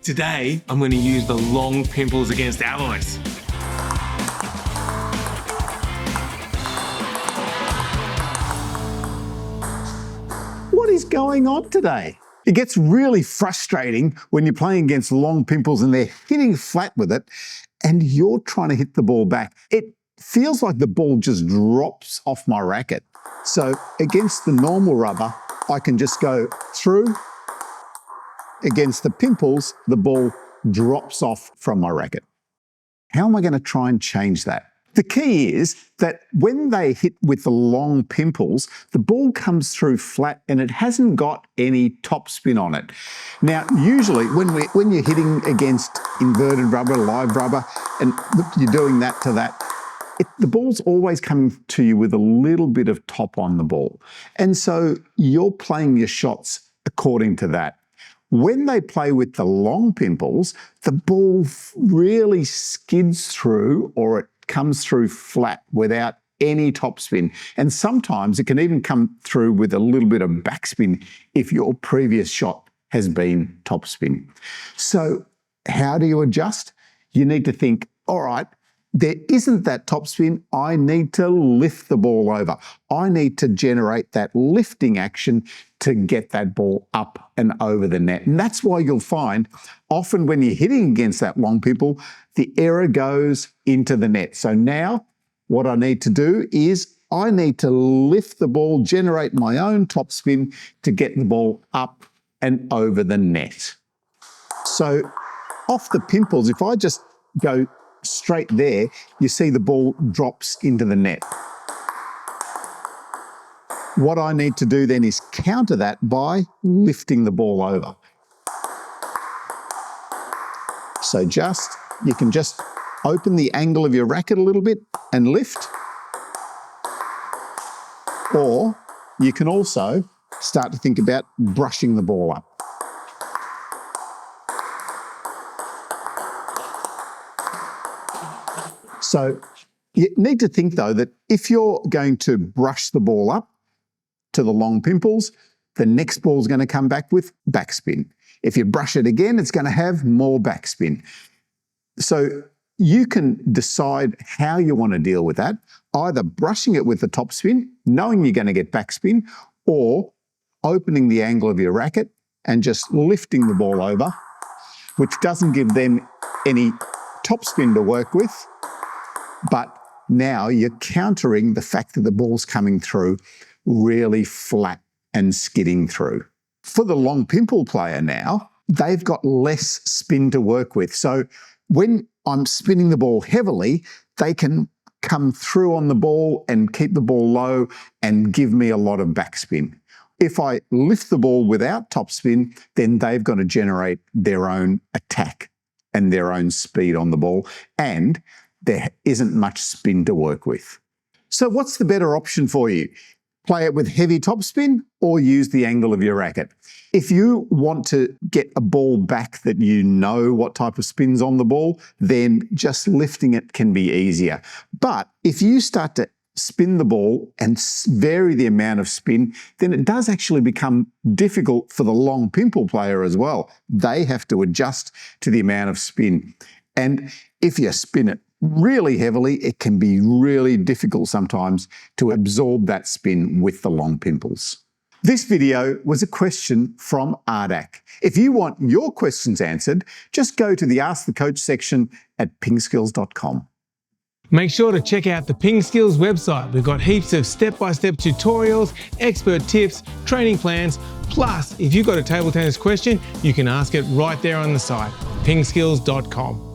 Today, I'm going to use the long pimples against alloys. What is going on today? It gets really frustrating when you're playing against long pimples and they're hitting flat with it and you're trying to hit the ball back. It feels like the ball just drops off my racket. So against the normal rubber, I can just go through. Against the pimples, the ball drops off from my racket. How am I going to try and change that? The key is that when they hit with the long pimples, the ball comes through flat and it hasn't got any topspin on it. Now, usually when you're hitting against inverted rubber, live rubber, and you're doing that to that, the ball's always coming to you with a little bit of top on the ball. And so you're playing your shots according to that. When they play with the long pimples, the ball really skids through or it comes through flat without any topspin. And sometimes it can even come through with a little bit of backspin if your previous shot has been topspin. So how do you adjust? You need to think, all right, there isn't that topspin. I need to lift the ball over. I need to generate that lifting action to get that ball up and over the net. And that's why you'll find often when you're hitting against that long pimple, the error goes into the net. So now what I need to do is I need to lift the ball, generate my own topspin to get the ball up and over the net. So off the pimples, if I just go straight there, you see the ball drops into the net. What I need to do then is counter that by lifting the ball over. So you can just open the angle of your racket a little bit and lift. Or you can also start to think about brushing the ball up. So you need to think, though, that if you're going to brush the ball up to the long pimples, the next ball is going to come back with backspin. If you brush it again, it's going to have more backspin. So you can decide how you want to deal with that, either brushing it with the topspin, knowing you're going to get backspin, or opening the angle of your racket and just lifting the ball over, which doesn't give them any topspin to work with. But now you're countering the fact that the ball's coming through really flat and skidding through. For the long pimple player now, they've got less spin to work with. So when I'm spinning the ball heavily, they can come through on the ball and keep the ball low and give me a lot of backspin. If I lift the ball without topspin, then they've got to generate their own attack and their own speed on the ball, and there isn't much spin to work with. So what's the better option for you? Play it with heavy topspin or use the angle of your racket. If you want to get a ball back that you know what type of spin's on the ball, then just lifting it can be easier. But if you start to spin the ball and vary the amount of spin, then it does actually become difficult for the long pimple player as well. They have to adjust to the amount of spin. And if you spin it really heavily, it can be really difficult sometimes to absorb that spin with the long pimples. This video was a question from Ardak. If you want your questions answered, just go to the Ask the Coach section at PingSkills.com. Make sure to check out the PingSkills website. We've got heaps of step-by-step tutorials, expert tips, training plans. Plus, if you've got a table tennis question, you can ask it right there on the site, PingSkills.com.